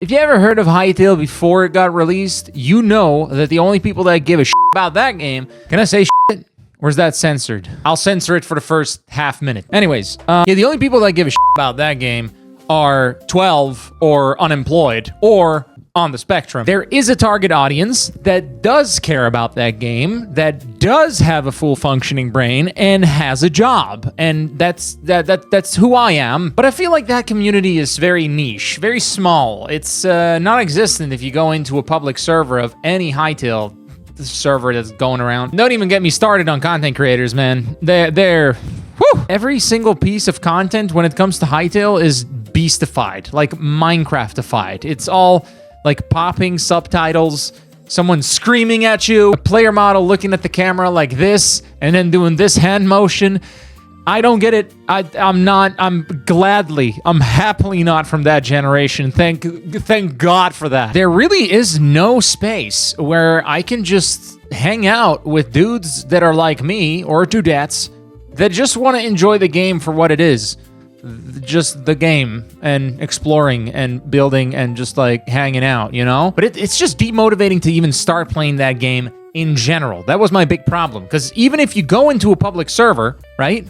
If you ever heard of Hytale before it got released, you know that the only people that give a shit about that game... Can I say shit? Or is that censored? I'll censor it for the first half minute. Anyways, yeah, the only people that give a shit about that game are 12 or unemployed or on the spectrum. There is a target audience that does care about that game, that does have a full functioning brain and has a job. And that's who I am. But I feel like that community is very niche, very small. It's non-existent if you go into a public server of any Hytale server that's going around. Don't even get me started on content creators, man. They're whew. Every single piece of content when it comes to Hytale is beastified, like Minecraftified. It's all like popping subtitles, someone screaming at you, a player model looking at the camera like this, and then doing this hand motion. I don't get it. I'm happily not from that generation. Thank God for that. There really is no space where I can just hang out with dudes that are like me, or dudettes, that just want to enjoy the game for what it is. Just the game and exploring and building and just like hanging out, you know? But it's just demotivating to even start playing that game in general. That was my big problem. Because even if you go into a public server, right?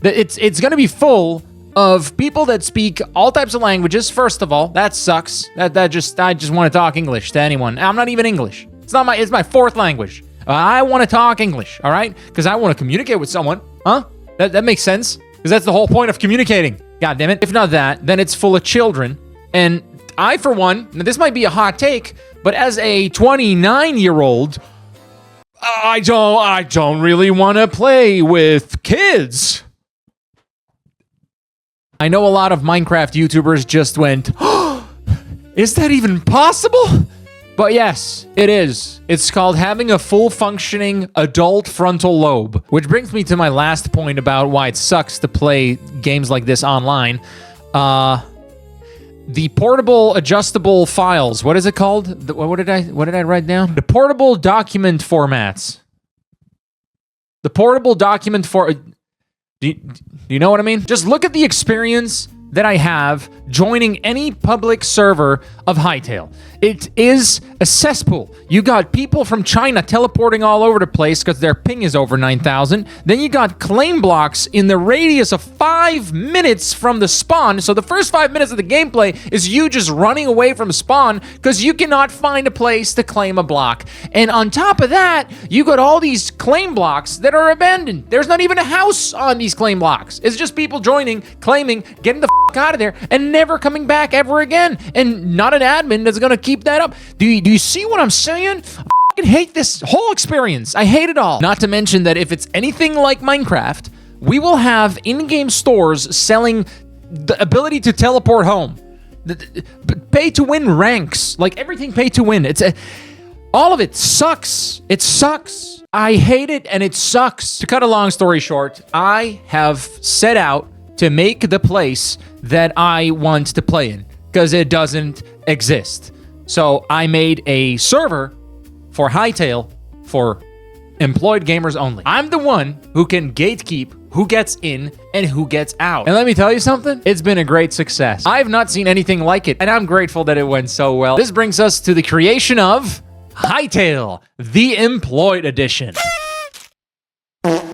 It's going to be full of people that speak all types of languages. First of all, that sucks. I just want to talk English to anyone. I'm not even English. It's my fourth language. I want to talk English, all right? Because I want to communicate with someone. Huh? That makes sense. Because that's the whole point of communicating. God damn it. If not that, then it's full of children. And I, for one, now this might be a hot take, but as a 29-year-old, I don't really want to play with kids. I know a lot of Minecraft YouTubers just went, oh, is that even possible? But yes, it is. It's called having a full functioning adult frontal lobe. Which brings me to my last point about why it sucks to play games like this online. The portable adjustable files. What is it called? What did I write down? The portable document formats. The portable document for... Do you know what I mean? Just look at the experience that I have joining any public server of Hytale. It is a cesspool. You got people from China teleporting all over the place because their ping is over 9,000. Then you got claim blocks in the radius of 5 minutes from the spawn. So the first 5 minutes of the gameplay is you just running away from spawn because you cannot find a place to claim a block. And on top of that, you got all these claim blocks that are abandoned. There's not even a house on these claim blocks. It's just people joining, claiming, getting the out of there and never coming back ever again, and not an admin that's gonna keep that up. Do you see what I'm saying? I fucking hate this whole experience. I hate it all. Not to mention that if it's anything like Minecraft, we will have in-game stores selling the ability to teleport home, pay to win ranks, like everything pay to win. All of it sucks. It sucks. I hate it, and it sucks. To cut a long story short, I have set out to make the place that I want to play in, because it doesn't exist. So I made a server for Hytale for employed gamers only. I'm the one who can gatekeep who gets in and who gets out. And let me tell you something, it's been a great success. I've not seen anything like it, and I'm grateful that it went so well. This brings us to the creation of Hytale, the Employed Edition.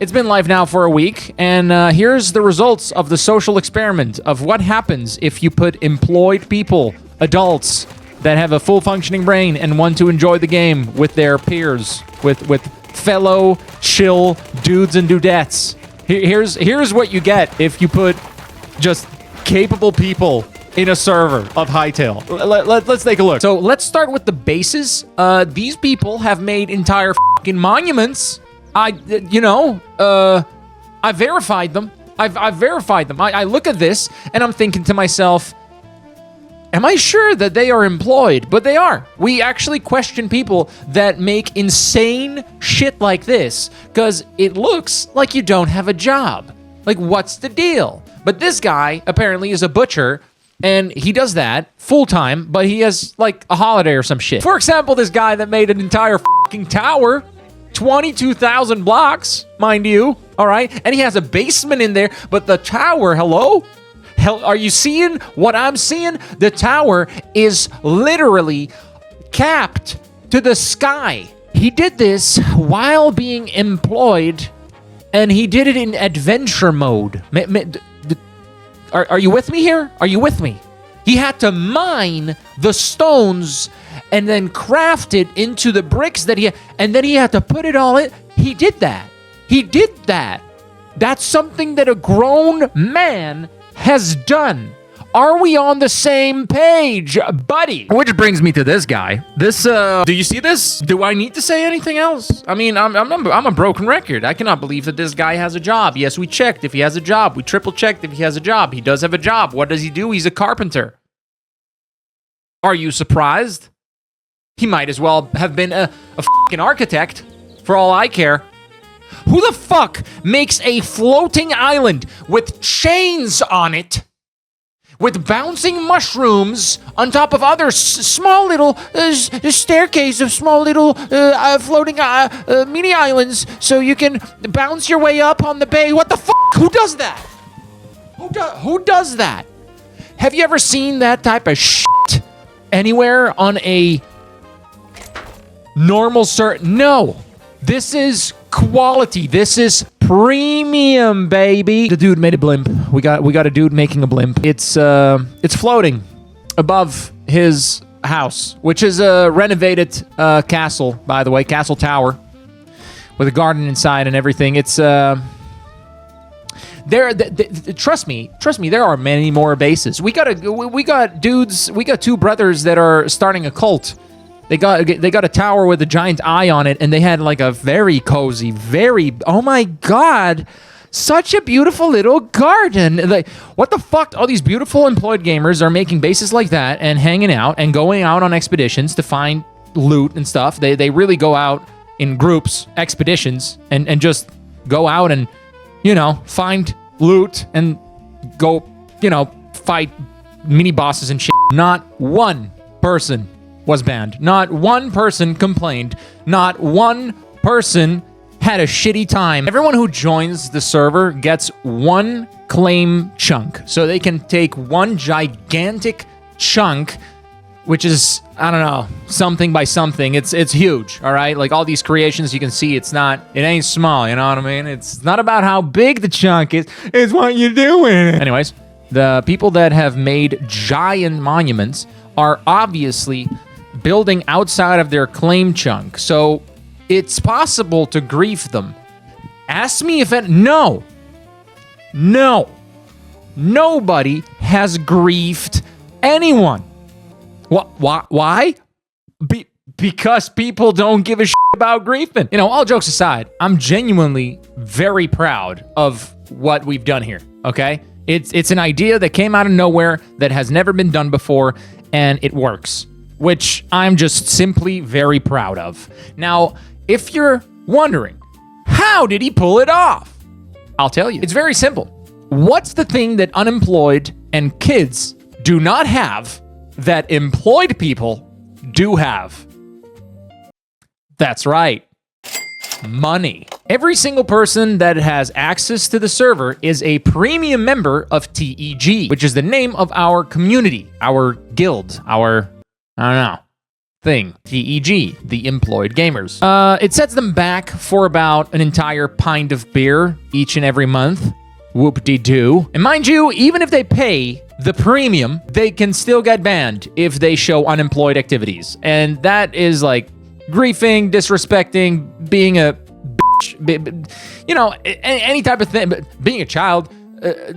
It's been live now for a week, and here's the results of the social experiment of what happens if you put employed people, adults, that have a full functioning brain and want to enjoy the game with their peers, with fellow chill dudes and dudettes. Here's what you get if you put just capable people in a server of Hytale. Let's take a look. So let's start with the bases. These people have made entire fucking monuments. I verified them. I've verified them. I look at this and I'm thinking to myself, am I sure that they are employed? But they are. We actually question people that make insane shit like this because it looks like you don't have a job. Like, what's the deal? But this guy apparently is a butcher, and he does that full-time, but he has like a holiday or some shit. For example, this guy that made an entire fucking tower, 22,000 blocks, mind you, all right? And he has a basement in there, but the tower, hello? hell, are you seeing what I'm seeing? The tower is literally capped to the sky. He did this while being employed, and he did it in adventure mode. Are you with me here? Are you with me? He had to mine the stones and then craft it into the bricks and then he had to put it all in. He did that. He did that. That's something that a grown man has done. Are we on the same page, buddy? Which brings me to this guy. This, do you see this? Do I need to say anything else? I mean, I'm a broken record. I cannot believe that this guy has a job. Yes, we checked if he has a job. We triple checked if he has a job. He does have a job. What does he do? He's a carpenter. Are you surprised? He might as well have been a fucking architect, for all I care. Who the fuck makes a floating island with chains on it, with bouncing mushrooms on top of other small little staircase of small little floating mini islands so you can bounce your way up on the bay? What the fuck? Who does that? Who does that? Have you ever seen that type of shit anywhere on a normal No. This is quality. This is premium, baby. The dude made a blimp. We got a dude making a blimp. It's floating above his house, which is a renovated castle, by the way, castle tower with a garden inside and everything. It's trust me, there are many more bases. We got two brothers that are starting a cult. They got a tower with a giant eye on it, and they had like a very cozy, oh my god, such a beautiful little garden. Like, what the fuck? All these beautiful employed gamers are making bases like that and hanging out and going out on expeditions to find loot and stuff. They really go out in groups, expeditions, and just go out and, find loot and go, fight mini bosses and shit. Not one person was banned. Not one person complained. Not one person had a shitty time. Everyone who joins the server gets one claim chunk. So they can take one gigantic chunk, which is, I don't know, something by something. It's huge, all right? Like all these creations, you can see it ain't small, you know what I mean? It's not about how big the chunk is, it's what you do with it. Anyways, the people that have made giant monuments are obviously building outside of their claim chunk, so it's possible to grief them. Ask me if no, nobody has griefed anyone. Why? Because people don't give a shit about griefing. All jokes aside, I'm genuinely very proud of what we've done here, okay? It's an idea that came out of nowhere that has never been done before, and it works, which I'm just simply very proud of. Now, if you're wondering, how did he pull it off? I'll tell you. It's very simple. What's the thing that unemployed and kids do not have that employed people do have? That's right. Money. Every single person that has access to the server is a premium member of TEG, which is the name of our community, our guild, our, I don't know, thing. TEG, the employed gamers. It sets them back for about an entire pint of beer each and every month. Whoop-de-doo. And mind you, even if they pay the premium, they can still get banned if they show unemployed activities. And that is like griefing, disrespecting, being a bitch, any type of thing, but being a child, shit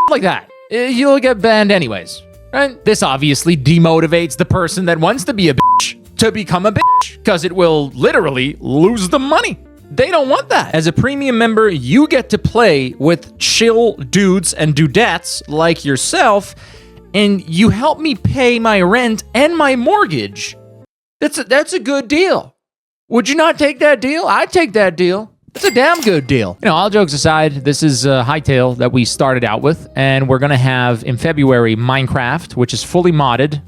like that. You'll get banned anyways, right? This obviously demotivates the person that wants to be a bitch to become a bitch, because it will literally lose the money. They don't want that. As a premium member, you get to play with chill dudes and dudettes like yourself, and you help me pay my rent and my mortgage. That's a good deal. Would you not take that deal? I'd take that deal. It's a damn good deal. All jokes aside, this is Hytale that we started out with, and we're going to have in February Minecraft, which is fully modded,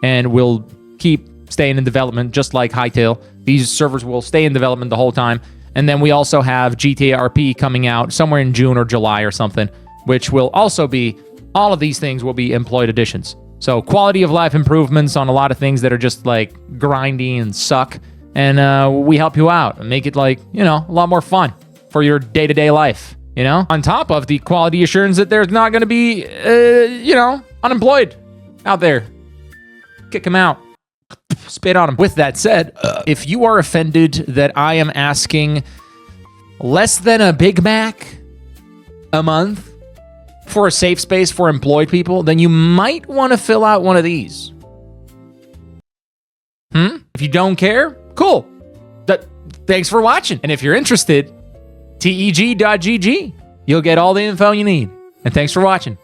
and we'll keep staying in development just like Hytale. These servers will stay in development the whole time. And then we also have GTA RP coming out somewhere in June or July or something. which will also be, all of these things will be employed editions. So quality of life improvements on a lot of things that are just like grindy and suck. And we help you out and make it like, a lot more fun for your day-to-day life, On top of the quality assurance that there's not going to be, unemployed out there. Kick them out. Spit on them. With that said, if you are offended that I am asking less than a Big Mac a month for a safe space for employed people, then you might want to fill out one of these. If you don't care, cool. Thanks for watching. And if you're interested, teg.gg. You'll get all the info you need. And thanks for watching.